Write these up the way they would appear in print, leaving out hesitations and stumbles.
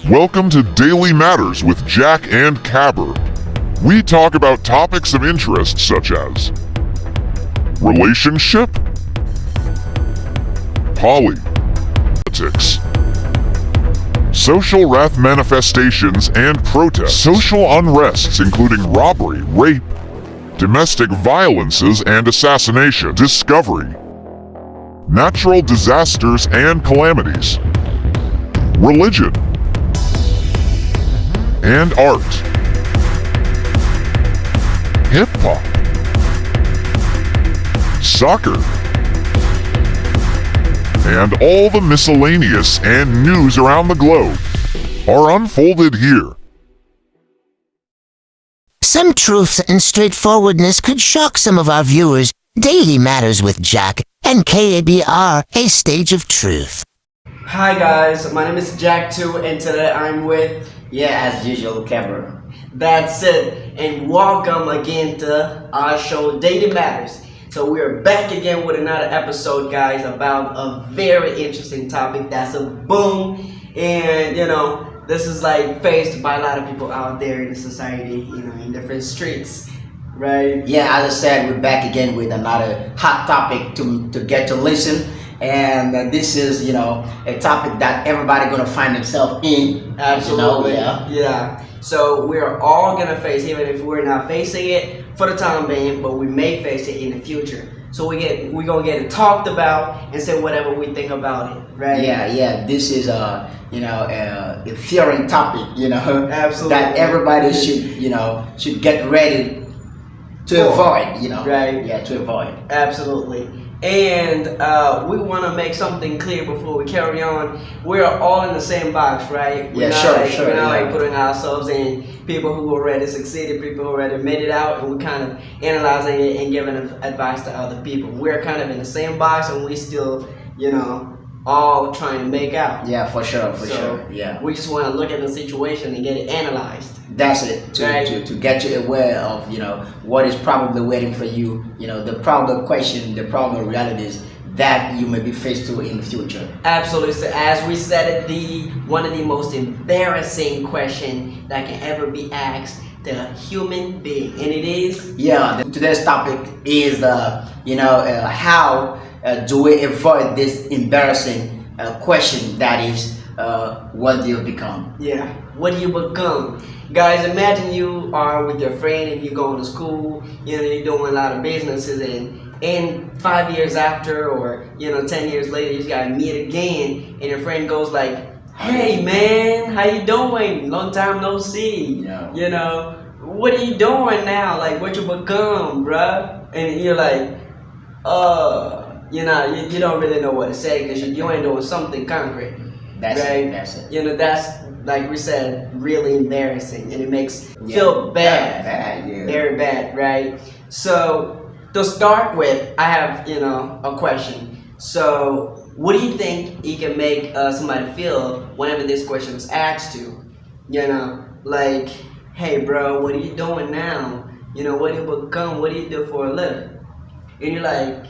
Welcome to Daily Matters with Jack and Cabber. We talk about topics of interest such as relationship, politics, social wrath manifestations and protests, social unrests including robbery, rape, domestic violences and assassination, discovery, natural disasters and calamities, religion, and art, hip-hop, soccer, and all the miscellaneous and news around the globe are unfolded here. Some truths and straightforwardness could shock some of our viewers. Daily Matters with Jack and KABR, a stage of truth. Hi guys, my name is Jack too, and today I'm with, as usual, Cabber. that's it, and welcome again to our show Daily Matters. So we're back again with another episode, guys, about a very interesting topic that's a boom, and this is like faced by a lot of people out there in the society, in different streets, right? Yeah, as I said, we're back again with another hot topic to get to listen. And this is, a topic that everybody gonna find themselves in. Absolutely. Yeah. So we're all gonna face, even if we're not facing it for the time being, but we may face it in the future. So we're gonna get it talked about and say whatever we think about it, right? Yeah. This is a fearing topic, Absolutely. that everybody should get ready to avoid, Right. Yeah, to avoid. Absolutely. And we want to make something clear before we carry on. We're all in the same box, right? Yeah, sure. We're not like putting ourselves in people who already succeeded, people who already made it out, and we're kind of analyzing it and giving advice to other people. We're kind of in the same box, and we still, all trying to make out. Yeah, for sure. Yeah. We just want to look at the situation and get it analyzed. That's it, to get you aware of what is probably waiting for you, the problem question, the problem realities that you may be faced to in the future. Absolutely. So as we said, one of the most embarrassing question that can ever be asked to a human being, and it is today's topic is how do we avoid this embarrassing question that is what do you become? Yeah, what do you become? Guys, imagine you are with your friend and you're going to school, you're doing a lot of businesses, and 5 years after, or 10 years later, you gotta meet again, and your friend goes like, "Hey man, how you doing? Long time no see. What are you doing now? Like, what you become, bruh?" And you're like, you don't really know what to say because you ain't doing something concrete. That's right? That's it. That's, like we said, really embarrassing, and it makes feel bad, very bad, right? So to start with, I have a question. So what do you think you can make somebody feel whenever this question is asked to? Like, "Hey bro, what are you doing now? What do you become? What do you do for a living?" And you're like,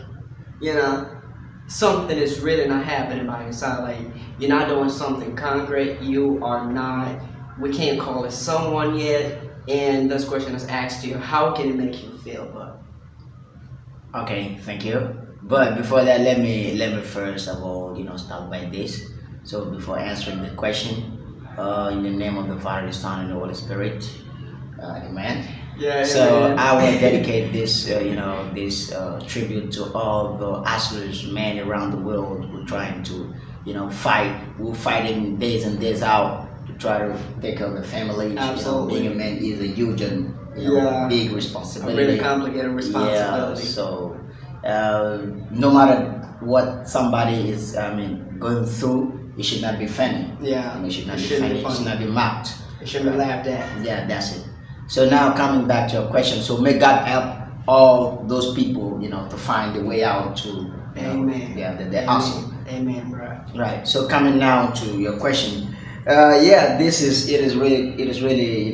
something is really not happening by your side. Like, you're not doing something concrete. You are not, we can't call it someone yet. And this question is asked to you. How can it make you feel, bud? Okay, thank you. But before that, let me first of all, start by this. So before answering the question, in the name of the Father, the Son, and the Holy Spirit, amen. Yeah. So Amen. I will dedicate this, this tribute to all the hustlers, men around the world who are trying to, fight. We're fighting days and days out to try to take care of the families. Absolutely. Being a man is a huge and big responsibility. A really complicated responsibility. Yeah. So no matter what somebody is, going through, it should not be funny. Yeah. It should not be funny. It should not be mocked. It shouldn't be laughed at. Yeah, that's it. So now coming back to your question, so may God help all those people, to find a way out to, Amen. Yeah, they're awesome. Amen, bro. Right. So coming now to your question, it is really,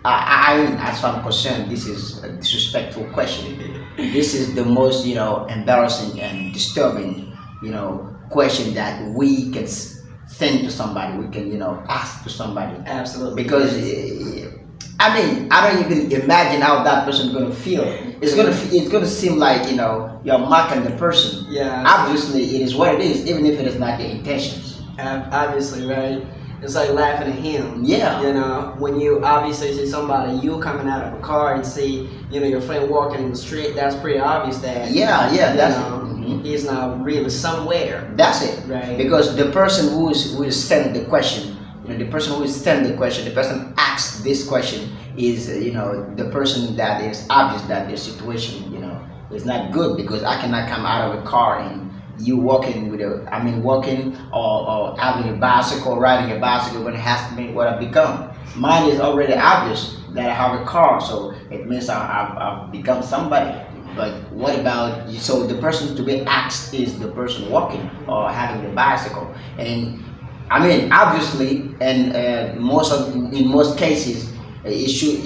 I as far as I'm concerned, this is a disrespectful question. This is the most, embarrassing and disturbing, question that we can send to somebody. We can, ask to somebody. Absolutely. Because I don't even imagine how that person is gonna feel. It's gonna seem like you're mocking the person. Yeah. Obviously, it is what it is, even if it is not the intentions. Obviously, right? It's like laughing at him. Yeah. When you obviously see somebody, you coming out of a car and see, your friend walking in the street, that's pretty obvious that, Yeah, that's it. he's not really somewhere. That's it. Right. Because the person who is sending the question, the person who is sending the question, the person asks this question is, the person that is obvious that their situation, is not good, because I cannot come out of a car and you walking walking or having a bicycle, riding a bicycle, when it has to be what I become. Mine is already obvious that I have a car, so it means I've become somebody. But what about you? So the person to be asked is the person walking or having the bicycle, and obviously, and in most cases, it should,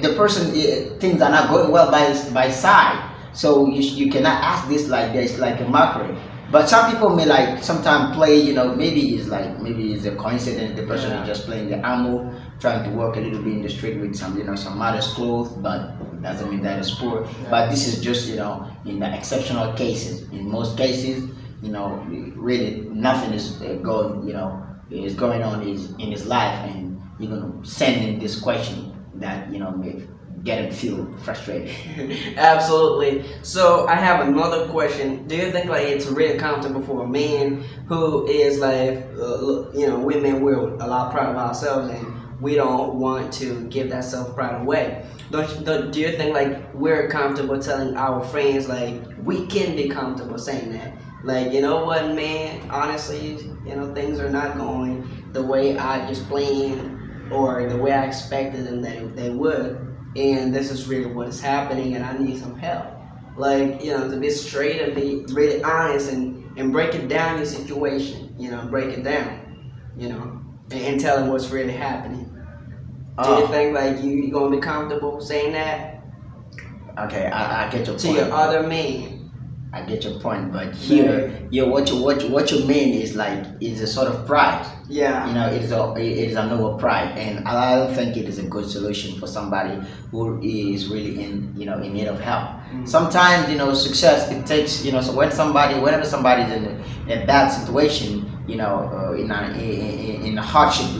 the person, things are not going well by side. So you cannot ask this like this, like a mockery. But some people may sometimes play, maybe it's a coincidence. The person is just playing the ammo, trying to work a little bit in the street with some modest clothes, but it doesn't mean that is poor. Yeah. But this is just, in the exceptional cases. In most cases, really nothing is going on in his life, and you're gonna send him this question that may get him feel frustrated. Absolutely. So I have another question. Do you think it's really comfortable for a man who is women, we're a lot proud of ourselves and we don't want to give that self pride away? Do you think we're comfortable telling our friends we can be comfortable saying that? You know what, man, honestly, things are not going the way I just planned or the way I expected them that they would, and this is really what is happening and I need some help. To be straight and be really honest and break it down your situation, break it down, and tell them what's really happening. Do you think you're gonna be comfortable saying that? Okay, I get your point. To your other man. I get your point, but here, what you mean is is a sort of pride. Yeah. It is a noble pride, and I don't think it is a good solution for somebody who is really in need of help. Mm-hmm. Sometimes success, it takes so whenever somebody is in a bad situation, in a hardship,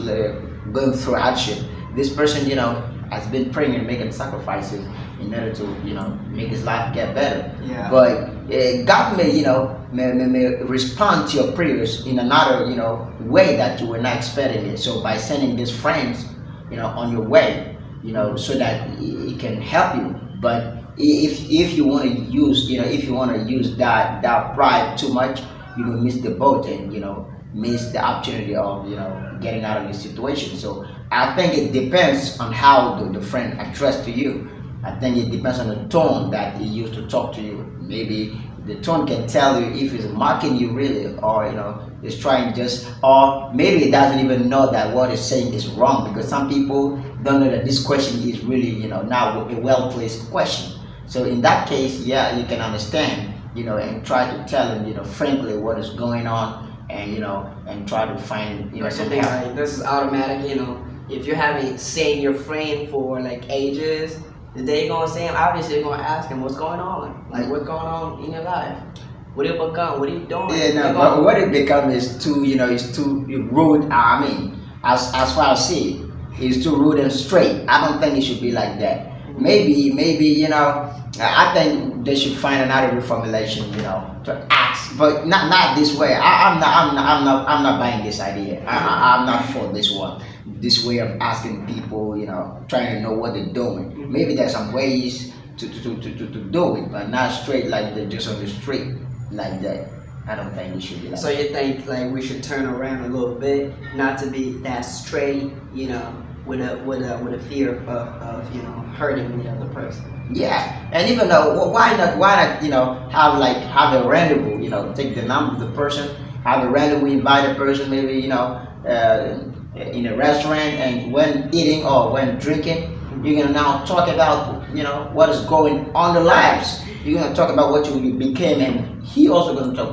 going through hardship, this person has been praying and making sacrifices in order to make his life get better. Yeah. But God may respond to your prayers in another way that you were not expecting it. So by sending these friends on your way, so that it can help you. But if you want to use that pride too much, you will miss the boat and miss the opportunity of getting out of this situation. So I think it depends on how the friend addressed to you. I think it depends on the tone that he used to talk to you. Maybe the tone can tell you if he's mocking you really, or is trying or maybe he doesn't even know that what he's saying is wrong, because some people don't know that this question is really now a well-placed question. So in that case, yeah, you can understand, and try to tell him, frankly, what is going on, and and try to find some help. This is automatic. If you haven't seen your friend for ages, the day you're gonna see him, obviously you're gonna ask him what's going on, what's going on in your life, what you become, what are you doing? Yeah, but what it becomes is too, is too rude. As far as I see it, it's too rude and straight. I don't think it should be like that. Maybe I think they should find another reformulation, to ask, but not this way. I'm not buying this idea. I'm not for this one. This way of asking people, trying to know what they're doing. Maybe there's some ways to do it, but not straight just on the street like that. I don't think it should be like so that. You think we should turn around a little bit, not to be that straight, with a fear of hurting the other person. Yeah, and even though why not have a rendezvous, take the number of the person, have a rendezvous, invite a person, maybe in a restaurant, and when eating or when drinking, you're gonna now talk about what is going on in their lives. You're gonna talk about what you became, and he also gonna talk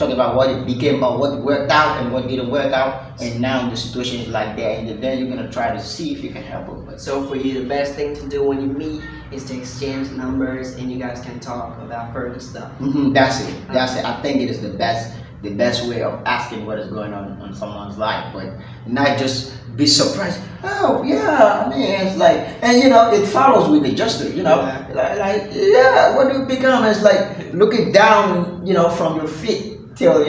talk about what it became or what worked out and what didn't work out, and now the situation is like that, and then you're gonna try to see if you can help them. But So for you, the best thing to do when you meet is to exchange numbers, and you guys can talk about further stuff. that's it. That's it. I think it is the best way of asking what is going on someone's life, but not just be surprised. Oh yeah, I mean it's like, and it follows with the gesture. Yeah, what do you become? It's like looking down, from your feet till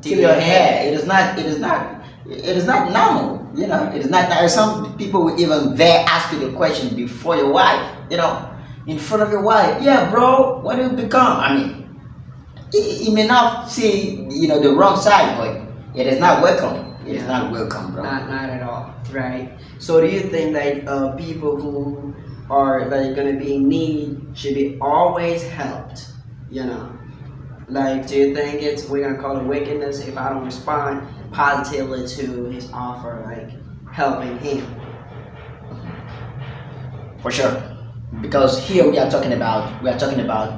till your head. It is not. It is not normal. It is not. Some people will even dare ask you the question before your wife. In front of your wife. Yeah, bro, what do you become? I mean. He may not see, the wrong side, but it is not welcome. It is not welcome, bro. Not at all, right? So do you think that people who are gonna be in need should be always helped? Like, do you think we're gonna call it wickedness if I don't respond positively to his offer, like helping him? For sure, because here we are talking about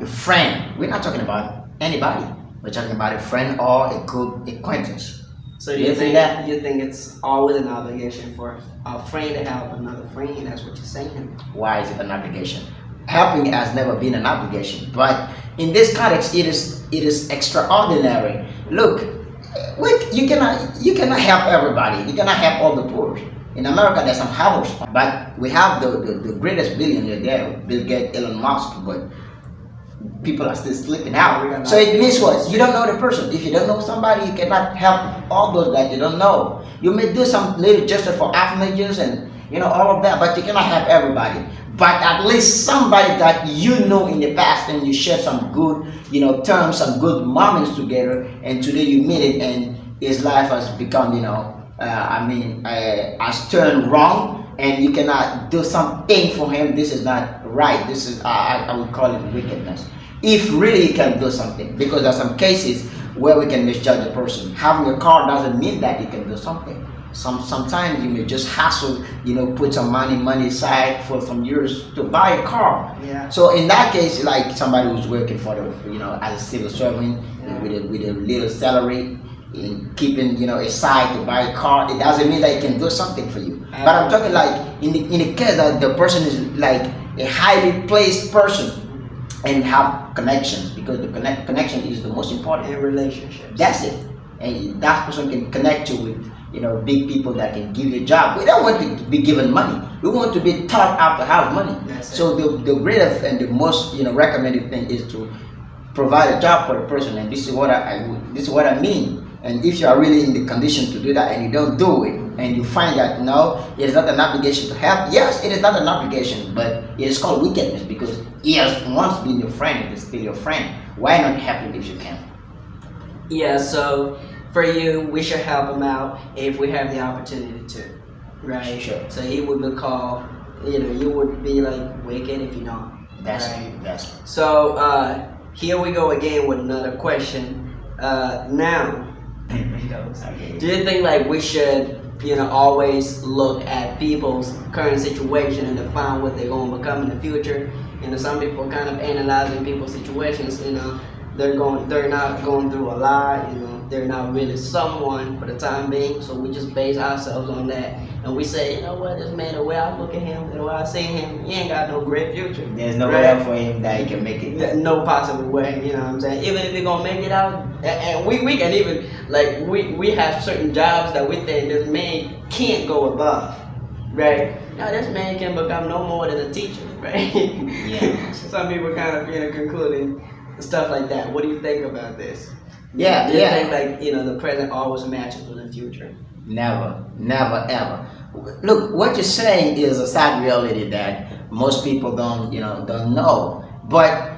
a friend. We're not talking about anybody. We're talking about a friend or a good acquaintance. So do you think that you think it's always an obligation for a friend to help another friend? That's what you're saying. Why is it an obligation? Helping has never been an obligation, but in this context, it is extraordinary. Look, you cannot help everybody. You cannot help all the poor. In America, there's some helpers, but we have the greatest billionaire there, Bill Gates, Elon Musk, but people are still slipping out. So it means what? You don't know the person. If you don't know somebody, you cannot help all those that you don't know. You may do some little gesture for orphanages and all of that, but you cannot help everybody. But at least somebody that you know in the past and you share some good, terms, some good moments together, and today you meet it and his life has become, has turned wrong, and you cannot do something for him. This is not right. This is, I would call it wickedness. If really you can do something, because there are some cases where we can misjudge the person. Having a car doesn't mean that you can do something. Sometimes you may just hustle, put some money aside for some years to buy a car. Yeah. So in that case, like somebody who's working for as a civil servant with a little salary, in keeping aside to buy a car, it doesn't mean that he can do something for you. But I'm talking like in the case that the person is like a highly placed person and have connections, because the connection is the most important in relationships. That's it. And that person can connect you with big people that can give you a job. We don't want to be given money. We want to be taught how to have money. So the greatest and the most recommended thing is to provide a job for a person, and this is what I mean. And if you are really in the condition to do that and you don't do it, and you find that no, it is not an obligation to help. Yes, it is not an obligation, but it is called wickedness, because he has once been your friend, it is still your friend. Why not help him if you can? Yeah, so for you, we should help him out if we have the opportunity to, right? Sure. So he would be called, you would be like wicked if you don't. That's right? it. That's it. So here we go again with another question. Now, do you think like we should, always look at people's current situation and define what they're going to become in the future? Some people are kind of analyzing people's situations. They're not going through a lot. They're not really someone for the time being. So we just base ourselves on that, and we say, this man, the way I look at him, the way I see him, he ain't got no great future. There's no way for him that he can make it. No possible way. You know what I'm saying? Even if he's gonna make it out, and we can even we have certain jobs that we think this man can't go above, right? Now this man can become no more than a teacher, right? Yeah. Some people kind of concluding stuff like that. What do you think about this? Yeah, Do you think the present always matches with the future? Never, ever. Look, what you're saying is a sad reality that most people don't know. But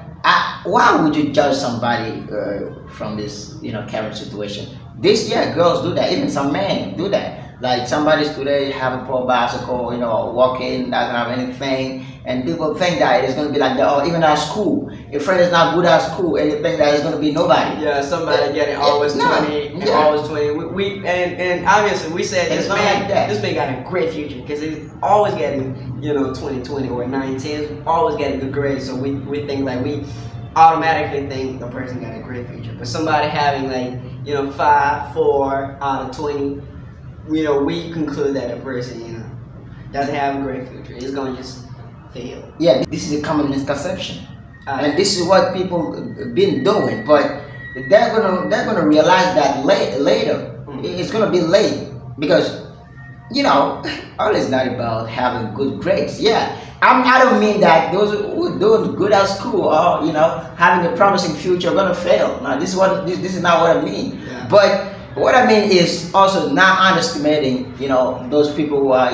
why would you judge somebody from this, current situation? Girls do that. Even some men do that. Like somebody's today have a poor bicycle, walking, doesn't have anything, and people think that it's going to be like that. Or even at school, a friend is not good at school, and they think that it's going to be nobody. Yeah, somebody getting always 20, and always 20. We and obviously we said this man got a great future because he's always getting 20 or 19, always getting good grades. So we think we automatically think the person got a great future. But somebody having 5, 4 out of 20, we conclude that a person, doesn't have a great future. It's going to just fail. Yeah, this is a common misconception, and this is what people been doing. But they're gonna realize that later. It's gonna be late because all is not about having good grades. Yeah, I don't mean that those who are doing good at school or having a promising future are gonna fail. No, this is not what I mean. Yeah. But what I mean is also not underestimating those people who are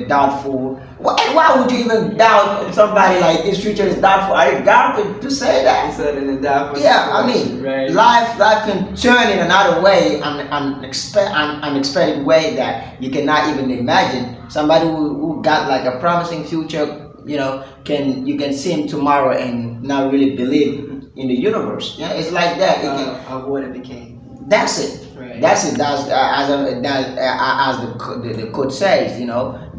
doubtful. Why would you even doubt somebody like this future is doubtful? Are you doubtful to say that? Instead of the doubtful Yeah, I situation, mean, right? life can turn in another way, unexpected way that you cannot even imagine. Somebody who got like a promising future, you can see him tomorrow and not really believe in the universe. Yeah, it's like that. Of what it became. That's it. Right. That's it. As the quote says,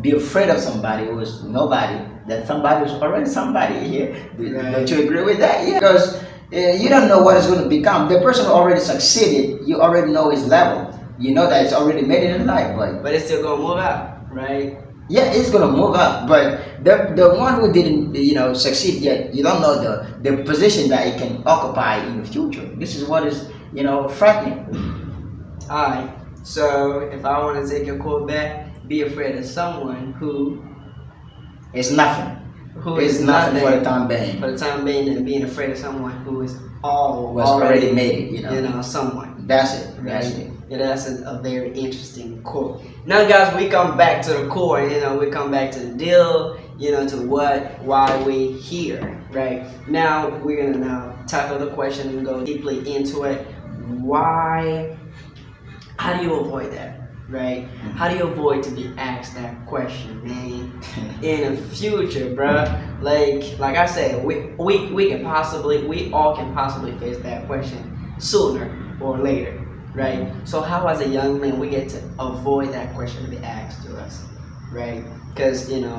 be afraid of somebody who is nobody. That somebody is already somebody here. Right. Don't you agree with that? Yeah. Because you don't know what it's going to become. The person who already succeeded, you already know his level. You know that it's already made it in life, But it's still gonna move out, right? yeah, it's gonna move up. But the one who didn't succeed yet, you don't know the position that it can occupy in the future. This is what is frightening. Alright, so if I want to take your quote back, be afraid of someone who It's nothing. is It's nothing for the time being. For the time being, and being afraid of someone who is Already made it. Someone. That's it. That's Right? it. Yeah, that's a very interesting quote. Now, guys, we come back to the core. We come back to the deal. To why we here. Right now, we're gonna now tackle the question and go deeply into it. Why? How do you avoid that? Right? How do you avoid to be asked that question, man? In the future, bruh. Like I said, we all can possibly face that question sooner or later. Right? So how as a young man we get to avoid that question to be asked to us, right? Because we a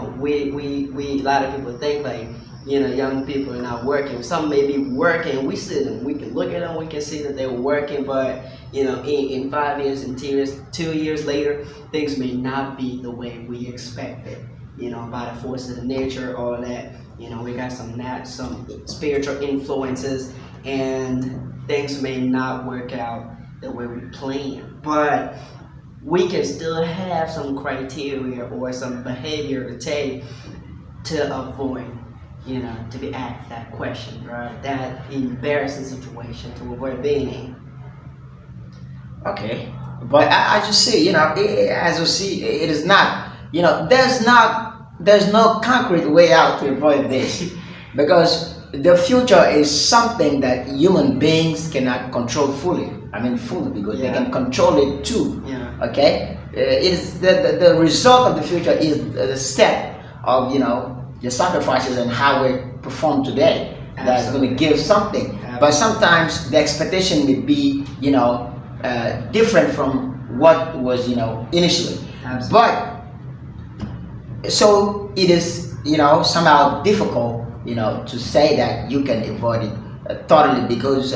lot of people think like young people are not working. Some may be working. We see them. We can look at them. We can see that they're working. But in 5 years and 2 years later, things may not be the way we expected. By the forces of nature, all that. We got some spiritual influences, and things may not work out the way we plan, but we can still have some criteria or some behavior to take to avoid, to be asked that question, right? That embarrassing situation to avoid being in. Okay, but I just say, as you see, it is not, there's no concrete way out to avoid this, because the future is something that human beings cannot control fully. Fully, because they can control it too. Yeah. Okay, it is the result of the future is the set of the sacrifices and how we perform today. That's going to give something. Absolutely. But sometimes the expectation may be different from what was initially. Absolutely. But so it is somehow difficult to say that you can avoid it totally, because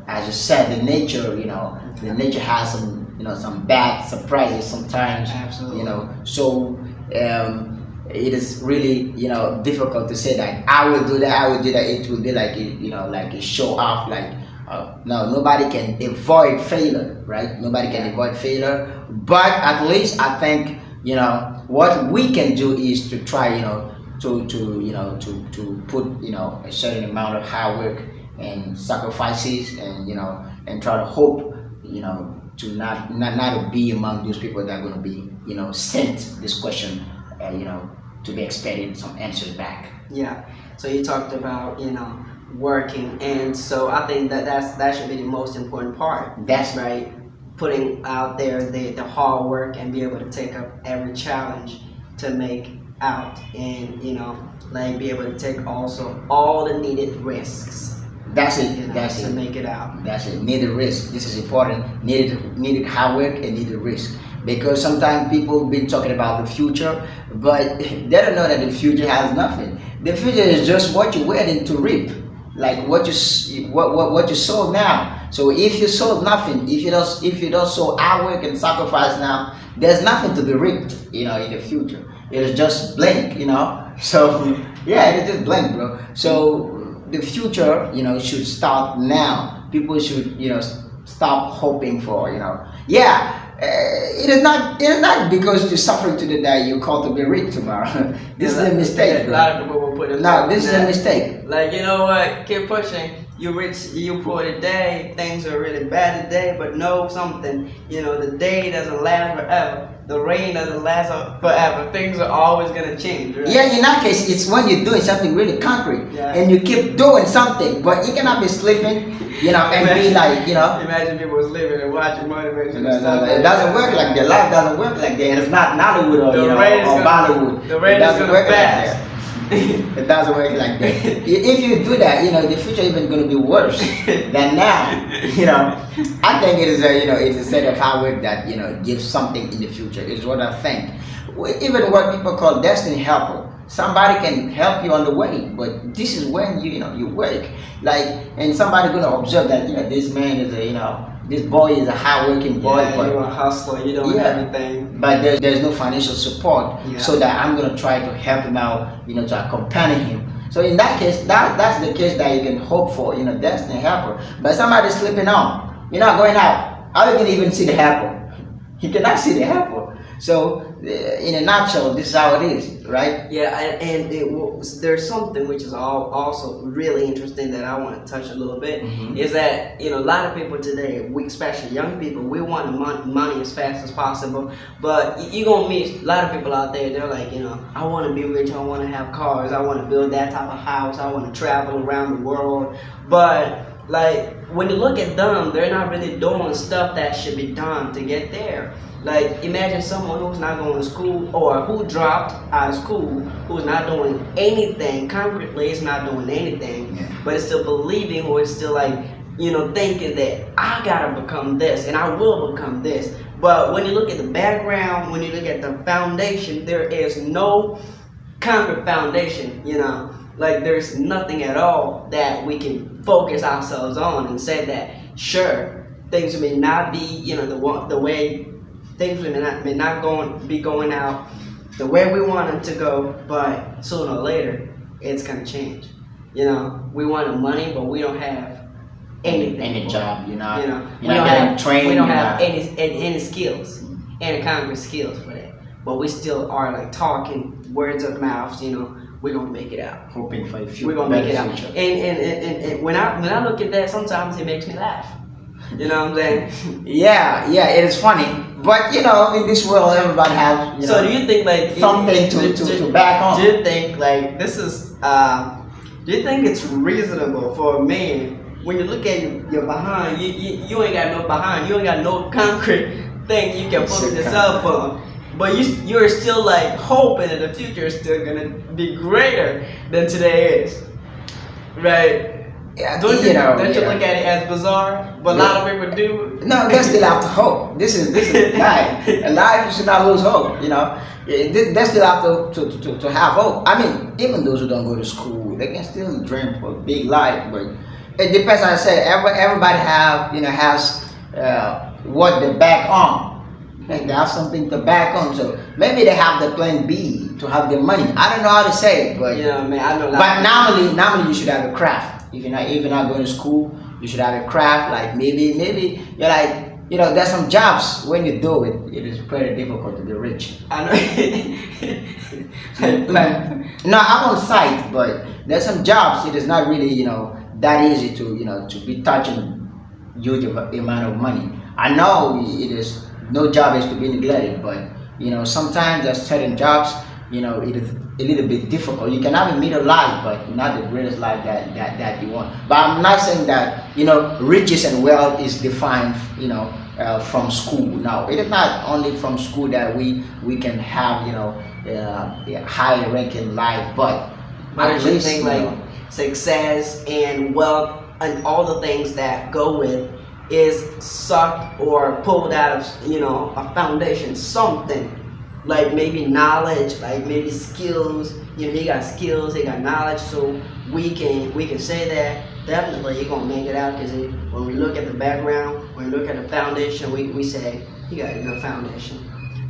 as you said, the nature the nature has some bad surprises sometimes. Absolutely. So it is really difficult to say that I will do that. It will be like like a show off, like no, nobody can avoid failure, right? Nobody can avoid failure, but at least I think what we can do is to try to put a certain amount of hard work and sacrifices, and and try to hope to not be among those people that are going to be sent this question to be expecting some answers back. Yeah. So you talked about working, and so I think that should be the most important part. That's right. Putting out there the hard work and be able to take up every challenge to make out, and be able to take also all the needed risks. That's it. That's to it. make it out. That's it. Needed risk. This is important. Needed hard work and needed risk. Because sometimes people been talking about the future, but they don't know that the future has nothing. The future is just what you're waiting to reap. like what what you sow now. So if you sow nothing, if you don't sow hard work and sacrifice now, there's nothing to be reaped, you know, in the future. It'll just blink, you know. So yeah, it just blink, bro. So the future, you know, should start now. People should, you know, stop hoping for, you know. Yeah, it is not because you're suffering today that you're called to be rich tomorrow. This is a mistake, A bro. lot of people will put it. No, this is a mistake. Like, you know what? Keep pushing. You rich, you poor today. Things are really bad today, but know something. You know, the day doesn't last forever. The rain doesn't last forever. Things are always gonna change. Right? Yeah, in that case, it's when you're doing something really concrete Yeah. and you keep doing something, but you cannot be sleeping, you know, and be like, you know. Imagine people sleeping and watching motivation. No, it doesn't work like that. Life doesn't work like that. It's not Nollywood or, The you know, rain is or gonna- Bollywood. the rain It is doesn't gonna work like pass. that. It doesn't work like that. If you do that, you know, the future even going to be worse than now. You know, I think it is a, you know, it's a set of hard work that, you know, gives something in the future. Is what I think. Even what people call destiny helper. Somebody can help you on the way, but this is when you know you work. Like, and somebody gonna observe that, you know, this man is a, you know, this boy is a hardworking boy, Yeah, but you're a hustler. You don't Yeah. have anything. but there's no financial support, Yeah. so that I'm gonna try to help him out, you know, to accompany him. So in that case, that's the case that you can hope for, you know, destiny helper. But somebody's sleeping on, you're not going out. How you can even see the helper? You cannot see the helper. So in a nutshell, this is how it is, right? Yeah, and there's something which is also really interesting that I want to touch a little bit. Mhm. Is that, you know, a lot of people today, we, especially young people, we want money as fast as possible. But you're gonna meet a lot of people out there. They're like, you know, I want to be rich. I want to have cars. I want to build that type of house. I want to travel around the world. But like, when you look at them, they're not really doing stuff that should be done to get there. Like, imagine someone who's not going to school, or who dropped out of school, who's not doing anything, concretely is not doing anything, Yeah. but is still believing, or is still like, you know, thinking that I gotta become this and I will become this. But when you look at the background, when you look at the foundation, there is no concrete foundation, you know. Like, there's nothing at all that we can focus ourselves on and say that, sure, things may not be, you know, the way things may not be going out the way we want them to go, but sooner or later, it's gonna change. You know, we want the money, but we don't have anything. Any for it. job, you know, You know, you're not getting trained. we don't you're have not- any skills, any concrete skills for that. But we still are like talking words of mouth. You know, we're gonna make it out. hoping for a future. We're gonna make it out. future. And when I look at that, sometimes it makes me laugh. You know what I'm saying? Yeah, it is funny, but you know, in this world, everybody has, you So know, do you think like something to back on. Do you think like this is? Do you think it's reasonable for a man when you look at your behind? You ain't got no behind. You ain't got no concrete thing you can focus yourself on. But you're still like hoping that the future is still gonna be greater than today is, right? Yeah, Don't you know, don't you yeah. look at it as bizarre? But a lot of people do. No, they still have to hope. This is life. In life, you should not lose hope. You know, they still have to have hope. I mean, even those who don't go to school, they can still dream for a big life. But it depends. Like I said, everybody has what they back on. Like they have something to back on. So maybe they have the plan B to have the money. I don't know how to say it, but You know, man, I know. A lot but of normally you should have a craft. If you're not going to school, you should have a craft. Like maybe you're like, you know, there's some jobs when you do it, it is pretty difficult to be rich. I know. Like, no, I'm on site, but there's some jobs. It is not really, you know, that easy to, you know, to be touching huge amount of money. I know it is, no job is to be neglected, but you know, sometimes there's certain jobs, you know, it is a little bit difficult. You can have a middle life, but not the greatest life that you want. But I'm not saying that, you know, riches and wealth is defined, you know, from school. Now, it is not only from school that we can have, you know, a higher ranking life, but But I at just least, think you like know, success and wealth and all the things that go with is sucked or pulled out of, you know, a foundation, something like maybe knowledge, like maybe skills. You know, he got skills, he got knowledge, so we can say that definitely you're gonna make it out because when we look at the background, when we look at the foundation, we say he got a good foundation.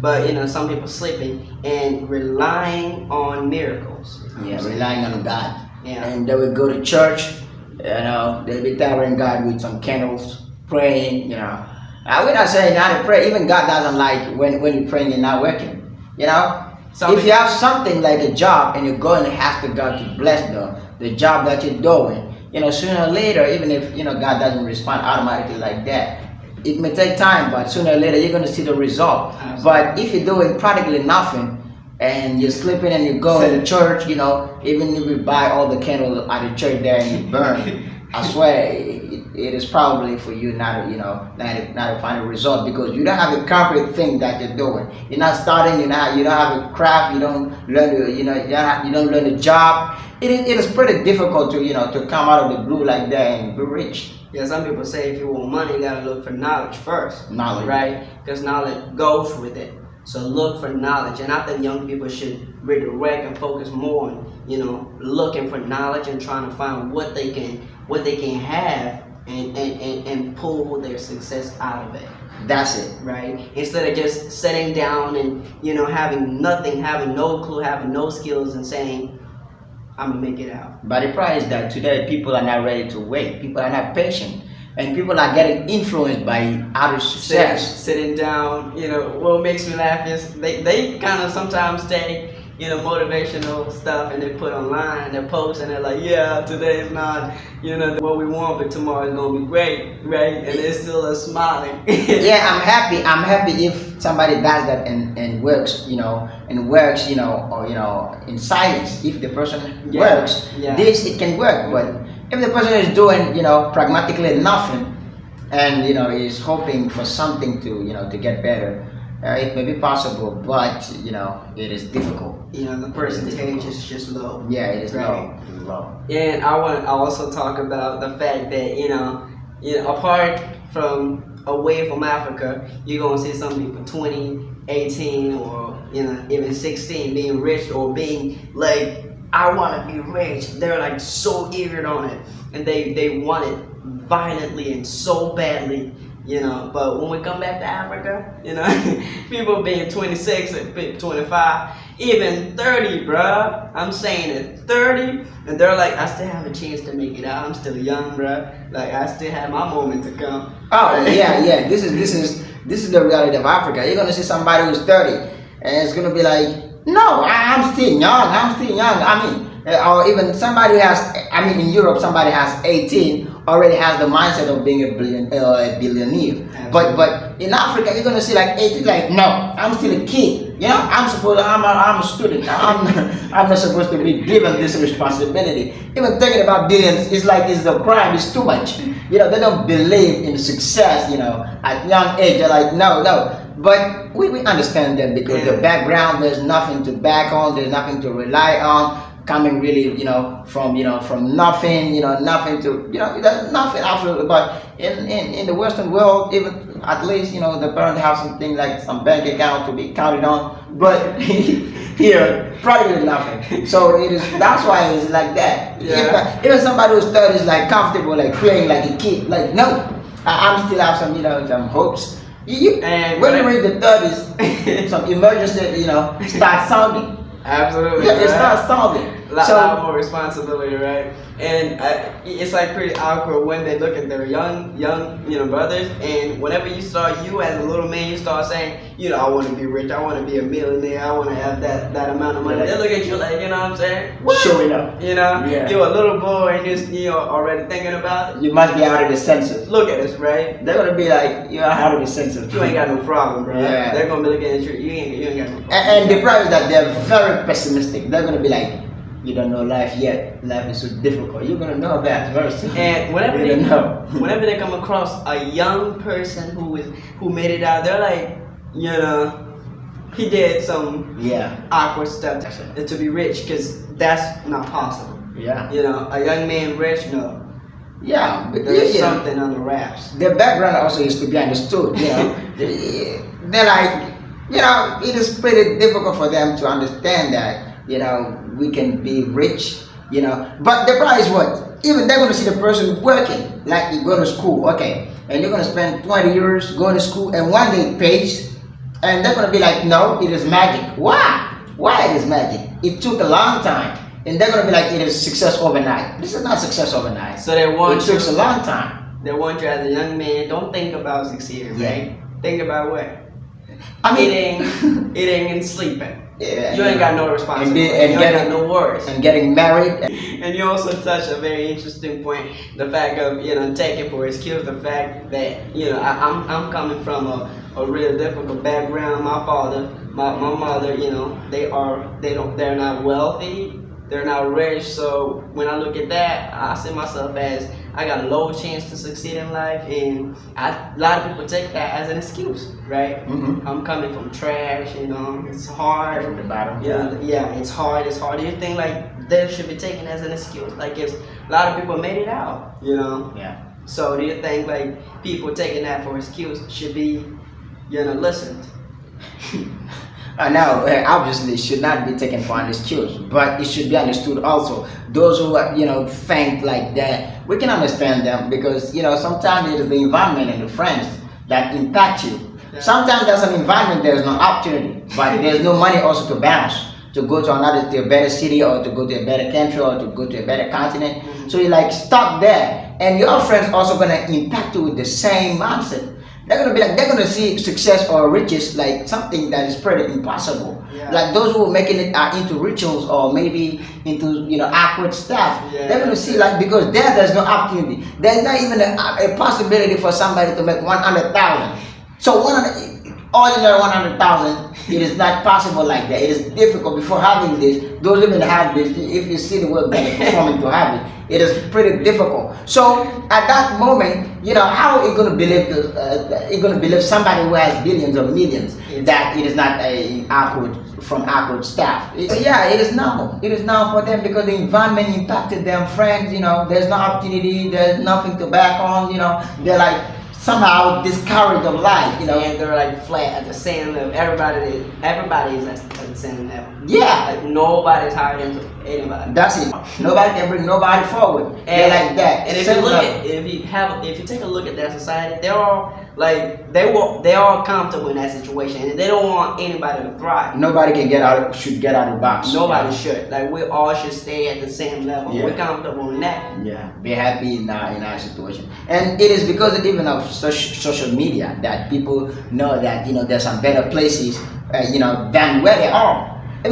But you know, some people sleeping and relying on miracles. Yeah, relying on God. Yeah. And they will go to church, you know, they'll be towering God with some candles, praying, you know. We're not saying not to pray. Even God doesn't like when you're praying and not working. You know? If you have something like a job and you go and ask the God to bless the job that you're doing, you know, sooner or later, even if, you know, God doesn't respond automatically like that, it may take time, but sooner or later you're going to see the result. Absolutely. But if you're doing practically nothing and you're sleeping and you go to church, you know, even if you buy all the candles at the church there and you burn, I swear it is probably for you not to, you know, not to find a result because you don't have a concrete thing that you're doing. You're not starting. You don't have a craft. You don't learn. You know, you don't learn a job. It is pretty difficult to, you know, to come out of the blue like that and be rich. Yeah, some people say if you want money, you gotta look for knowledge first. Knowledge, right? Because knowledge goes with it. So look for knowledge, and I think young people should redirect and focus more on, you know, looking for knowledge and trying to find what they can have and pull their success out of it. That's it. Right? Instead of just sitting down and, you know, having nothing, having no clue, having no skills, and saying, I'm gonna make it out. But the problem is that today people are not ready to wait. People are not patient. And people are getting influenced by outer success. Sitting down, you know, what makes me laugh is they kind of sometimes take, you know, motivational stuff and they put online and they post and they're like, yeah, today is not, you know, what we want, but tomorrow is gonna be great, right? And they're still smiling. Yeah, I'm happy if somebody does that and works, you know, or, you know, in silence. If the person works, it can work. But if the person is doing, you know, pragmatically nothing, and, you know, is hoping for something to, you know, to get better, it may be possible, but, you know, it is difficult. You know, the percentage is just low. Yeah, it is right. low. And I want to also talk about the fact that, you know, apart from away from Africa, you're gonna see some people 20, 18, or, you know, even 16 being rich or being like, I want to be rich. They're like so eager on it, and they want it violently and so badly, you know. But when we come back to Africa, you know, people being 26 and 25, even 30, bruh. I'm saying it, 30, and they're like, I still have a chance to make it out. I'm still young, bruh. Like, I still have my moment to come. Oh yeah. This is the reality of Africa. You're gonna see somebody who's 30, and it's gonna be like, no, I'm still young. I mean, or even somebody who has, I mean, in Europe, somebody has 18 already has the mindset of being a billionaire. But in Africa, you're gonna see like 18, like, no, I'm still a kid. You know, I'm a student. I'm not supposed to be given this responsibility. Even thinking about billions is like it's a crime. It's too much. You know, they don't believe in success. You know, at young age, they're like, no. But we understand them because the background, there's nothing to back on, there's nothing to rely on. Coming really, you know, from nothing, you know, nothing to, you know, there's nothing absolutely. But in the Western world, even at least, you know, the parents have something like some bank account to be counted on. But here, probably nothing. So that's why it's like that. Yeah. Even somebody who's 30 is like comfortable, like playing like a kid. Like, no, I'm still have some, you know, some hopes. And when you reach the 30s, some emergency, you know, start sounding. Absolutely. Yeah, it starts sounding. A lot more responsibility, right? And it's like pretty awkward when they look at their young, you know, brothers. And whenever you as a little man, you start saying, you know, I want to be rich, I want to be a millionaire, I want to have that amount of money. They look at you like, you know what I'm saying? What? Showing up. You know, you're a little boy and you're already thinking about it. You must be out of the senses. Look at us, right? They're gonna be like, you're out of the senses. You ain't got no problem, bro. Yeah. They're gonna be looking at you. You ain't got no problem. And the problem is that they're very pessimistic. They're gonna be like, you don't know life yet. Life is so difficult. You're gonna know that very soon. And whenever they come across a young person who made it out, they're like, you know, he did some awkward stuff to be rich, because that's not possible. Yeah. You know, a young man rich, no. Yeah, but there's something on the wraps. Their background also is to be understood. You know, they're like, it is pretty difficult for them to understand that, we can be rich, But the problem is what? Even they're going to see the person working, like you go to school, okay, and you're going to spend 20 years going to school, and one day it pays, and they're going to be like, no, it is magic. Why? Why it is magic? It took a long time. And they're going to be like, it is success overnight. This is not success overnight. So they want it takes a long time. They want you as a young man, don't think about succeeding, right? Think about what? I mean, eating and sleeping. Yeah, you ain't got no responsibility. You ain't got no worries. And getting married. And you also touched a very interesting point, the fact of, taking for excuse, the fact that, I'm coming from a real difficult background. My father, my mother, they're not wealthy, they're not rich. So when I look at that, I see myself as I got a low chance to succeed in life, and a lot of people take that as an excuse, right? Mm-hmm. I'm coming from trash, it's hard. From the bottom. Yeah, it's hard. Do you think like that should be taken as an excuse? Like if a lot of people made it out, Yeah. So do you think like people taking that for excuse should be, listened? Now, obviously, it should not be taken for an excuse, but it should be understood also. Those who think like that, we can understand them because sometimes it is the environment and the friends that impact you. Yeah. Sometimes there's an environment, there's no opportunity, but there's no money also to bounce to go to a better city or to go to a better country or to go to a better continent. Mm-hmm. So you're like stuck there, and your friends also gonna impact you with the same mindset. They're gonna see success or riches like something that is pretty impossible. Yeah. Like those who are making it into rituals or maybe into awkward stuff. Yeah, they're gonna see like because there's no opportunity. There's not even a possibility for somebody to make 100,000. So ordinary 100,000, it is not possible like that. It is difficult before having this. Those even have this. If you see the work that they're performing to have it, it is pretty difficult. So at that moment, how are you going to believe you're going to believe somebody who has billions or millions that it is not from awkward stuff? It is normal. It is normal for them because the environment impacted them. Friends, there's no opportunity. There's nothing to back on. They're like somehow discouraged of life. And they're like flat at the same level. Everybody is at the same level. Yeah. Like nobody's higher than anybody. That's it. Nobody can bring nobody forward. They're like that. And if you take a look at their society, they're all like they're all comfortable in that situation, and they don't want anybody to thrive. Nobody should get out of the box. Nobody should. Like we all should stay at the same level. Yeah. We're comfortable in that. Yeah, be happy in our situation, and it is because even of social media that people know that there's some better places than where they are.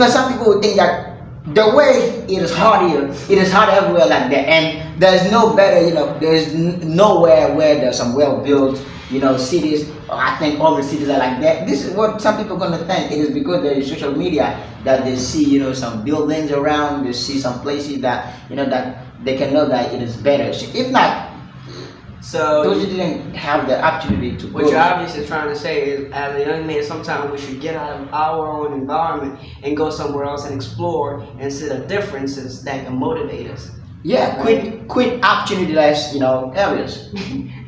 Some people would think that the way it is hard here, it is hard everywhere like that, and there's no better, there's nowhere where there's some well-built, cities. I think all the cities are like that. This is what some people are gonna think. It is because there is social media that they see, some buildings around, they see some places that, that they can know that it is better. So if not, so those who didn't have the opportunity to what go. you're obviously trying to say is, as a young man, sometimes we should get out of our own environment and go somewhere else and explore and see the differences that can motivate us. Yeah, quit opportunity-less, areas.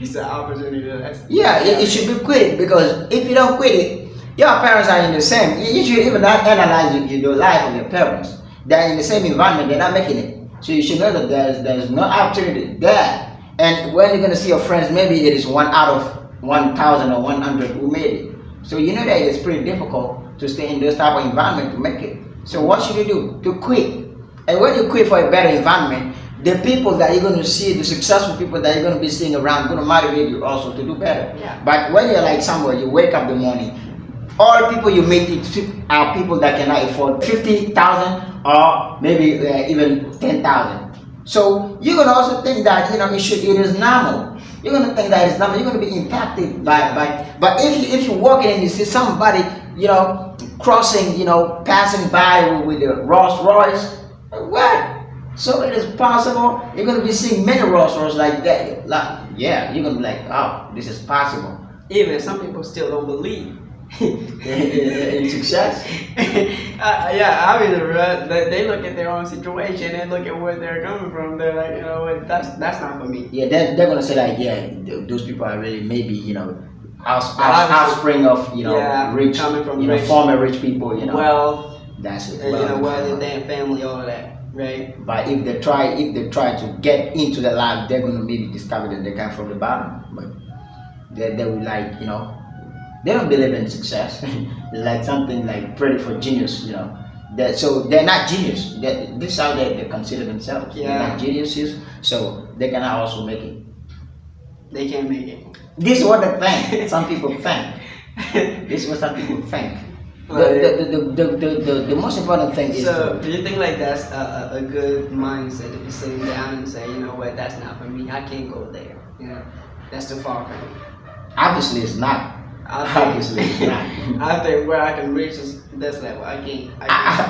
It's an opportunity. Yeah, it should be quit because if you don't quit it, your parents are in the same. You should even not analyze your life of your parents. They're in the same environment. They're not making it. So you should know that there's no opportunity there. And when you're gonna see your friends, maybe it is 1 out of 1,000 or 100 who made it. So you know that it's pretty difficult to stay in this type of environment to make it. So what should you do? To quit. And when you quit for a better environment, the people that you're going to see, the successful people that you're going to be seeing around, going to motivate you also to do better. Yeah. But when you're like somewhere, you wake up in the morning, all people you meet are people that cannot afford 50,000 or maybe even 10,000. So you're going to also think that it is normal. You're going to think that it's normal. You're going to be impacted by. But if you're walking and you see somebody crossing, passing by with the Rolls Royce, what? So it is possible. You're going to be seeing many Rolls Royce like that. You're going to be like, oh, this is possible. Even some people still don't believe in success. I mean, they look at their own situation and look at where they're coming from. They're like, what? That's not for me. Yeah, they're going to say like, yeah, those people are really maybe offspring of Yeah, rich, coming from rich, rich- former rich people. Wealth, That's it. wealthy damn family, all of that, right? But if they try to get into the life, they're gonna maybe discover that they come from the bottom. But they will they don't believe in success. It's like something like pretty for genius, so they're not genius. This is how they consider themselves. They're Yeah. not geniuses, so they cannot also make it. They can't make it. This is what they think. Some people think. This is what some people think. The most important thing is So, do you think like that's a good mindset to be sitting down and say, you know what, that's not for me. I can't go there. That's too far from me. obviously it's not. Obviously it's not. I think where I can reach is this level. I can't.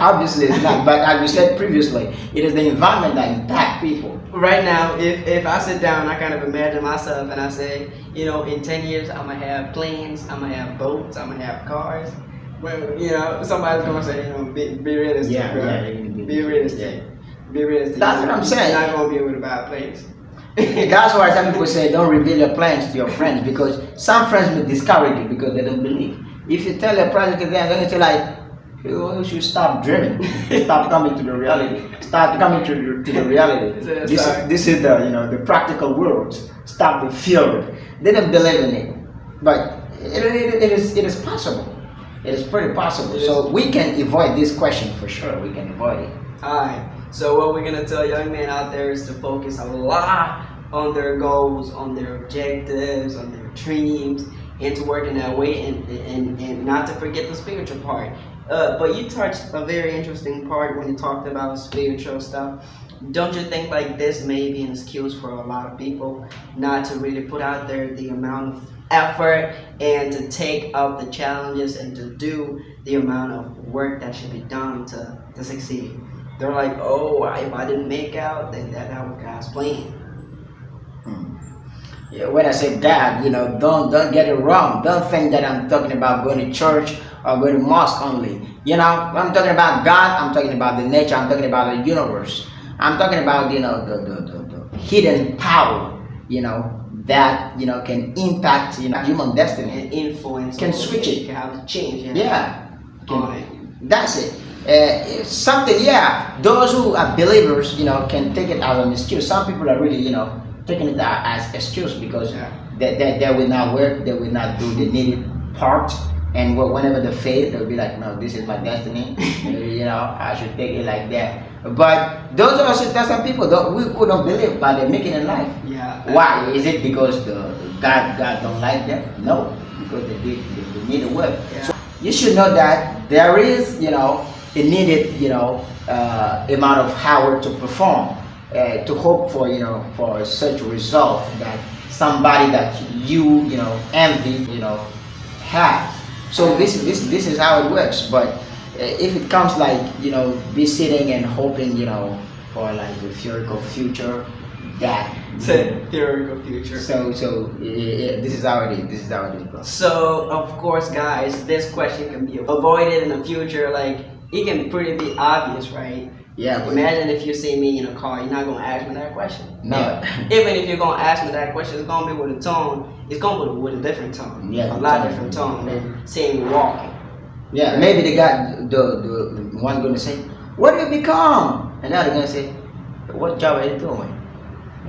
Obviously it's not. But as you said previously, it is the environment that impacts people. Right now, if I sit down, I kind of imagine myself and I say, in 10 years, I'm going to have planes, I'm going to have boats, I'm going to have cars. Well, somebody's going to say, be realistic, Yeah, bro. yeah, Be realistic. Be realistic. That's what I'm saying. You're not going to be able to buy planes. That's why some people say don't reveal your plans to your friends, because some friends will discourage you because they don't believe. If you tell your friends to them, they're going to say like, you should stop dreaming, stop coming to the reality, start coming to the reality. This is the practical world. Stop the theory. They don't believe in it, but it is possible. It is pretty possible. So we can avoid this question for sure. We can avoid it. Alright, so what we're gonna tell young men out there is to focus a lot on their goals, on their objectives, on their dreams, and to work in that way, and not to forget the spiritual part. But you touched a very interesting part when you talked about spiritual stuff. Don't you think like this may be an excuse for a lot of people not to really put out there the amount of effort and to take up the challenges and to do the amount of work that should be done to succeed? They're like, oh, if I didn't make out, then that's how God's plan. Yeah, when I say God, don't get it wrong. Don't think that I'm talking about going to church or going to mosque only. When I'm talking about God, I'm talking about the nature, I'm talking about the universe. I'm talking about, the hidden power, that, can impact, human destiny. And influence. Can switch it. Can have a change. Yeah. On it. That's it. It's something, those who are believers, can take it as an excuse. Some people are really, taking it as excuse because they will not work, they will not do the needed part, and whenever they fail, they'll be like, no, this is my destiny, I should take it like that. But there's some people who don't believe, but they make it in life. Yeah. Why? Is it because the God don't like them? No, because they need to work. Yeah. So you should know that there is, a needed, amount of power to perform, to hope for, for such a result that somebody that you, envy, have. So this is how it works. But if it comes like, be sitting and hoping, for like the theoretical future, that Theoretical future. so this is how it is. This is how it is, bro. So, of course, guys, this question can be avoided in the future. Like, it can pretty be obvious, right? Yeah, but Imagine if you see me in a car, you're not going to ask me that question. no. Even if you're going to ask me that question, it's going to be with a tone. It's going to be with a different tone. Yeah, a lot tone. different tone than seeing me walking. Yeah, maybe the guy, the one going to say, "What do you become?" And the other going to say, "What job are you doing?"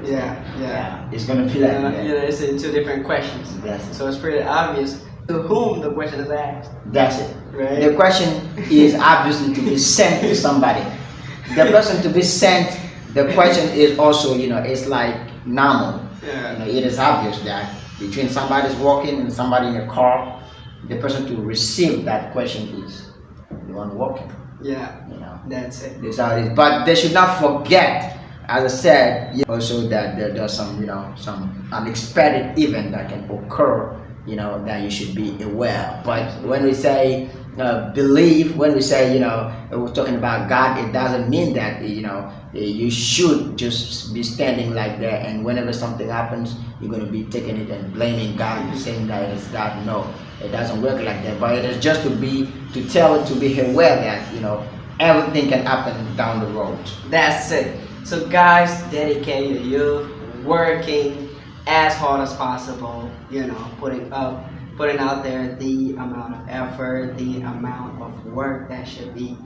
Yeah. It's going to be like that. It's in two different questions. That's it. So it's pretty obvious to whom the question is asked. That's it. Right. The question is obviously to be sent to somebody. The person to be sent, the question is also, it's like normal. Yeah. It is obvious that between somebody's walking and somebody in a car, the person to receive that question is the one walking. Yeah. That's it. This is how it is. But they should not forget, as I said, also that there's some, some unexpected event that can occur, that you should be aware. But when we say believe, when we say, we're talking about God, it doesn't mean that, you should just be standing like that and whenever something happens, you're going to be taking it and blaming God and saying that it's God. No, it doesn't work like that. But it is just to be aware that, everything can happen down the road. That's it. So guys, dedicate your youth, working as hard as possible, putting up putting out there the amount of effort, the amount of work that should be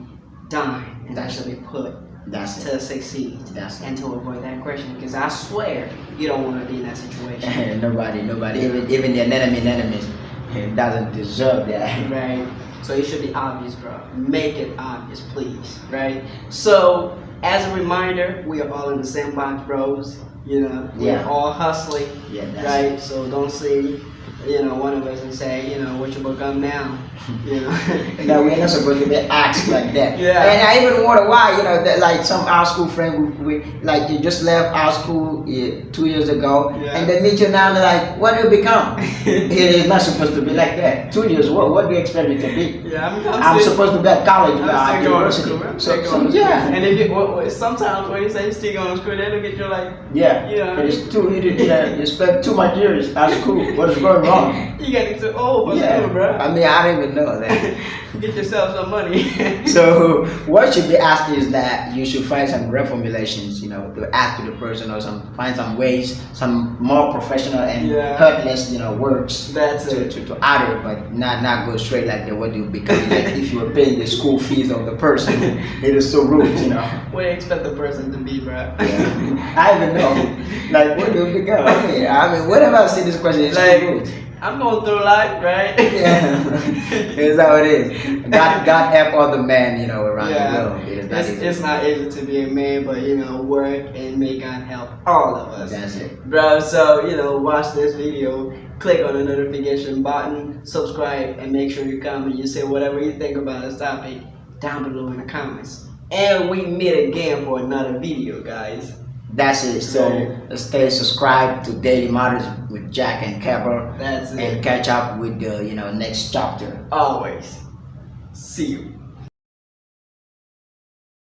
done and that should be put That's to it. succeed That's and to avoid that question. Because I swear you don't want to be in that situation. it. Nobody, even the enemies, it doesn't deserve that. Right? So it should be obvious, bro. Make it obvious, please. Right? So, as a reminder, we are all in the same box, bros. You know, Yeah. we're all hustling. Yeah, that's Right? So don't see, one of us and say, what you book up now. No, we're not supposed to be asked like that. Yeah. And I even wonder why, that like some our school friend, we like you just left our school 2 years ago, Yeah. and they meet you now, they're like, what do you become? It is not supposed to be like that. 2 years, what do you expect me to be? Yeah, I'm supposed to be at college, I'm still going to school. university. I'm still going to school. Yeah. And if you, sometimes when you say you still going to school, they look at you like, Yeah, Yeah. it's too. You spent too much years at school. What is going on? you getting too old for Yeah, school, bro. I mean, I don't even know that. Get yourself some money. So what should be asked is that you should find some reformulations, to ask to the person, or find some ways, some more professional and Yeah. hurtless, words That's to, it. to utter, but not go straight like that. What do you become? Like if you were paying the school fees of the person, it is so rude, What do you expect the person to be, bro? Yeah. I even know. Like what do you become? I mean, whenever I see this question, it's Like, so rude. I'm going through life, right? Yeah, it's how it is. God help all the men, around the world. It is not easy. It's not easy to be a man, but work and may God help all of us. That's it. Bro, so watch this video, click on the notification button, subscribe, and make sure you comment. You say whatever you think about this topic down below in the comments. And we meet again for another video, guys. That's it. So stay subscribed to Daily Matters with Jack and Cabral, That's it. and catch up with the next chapter. Always. See you.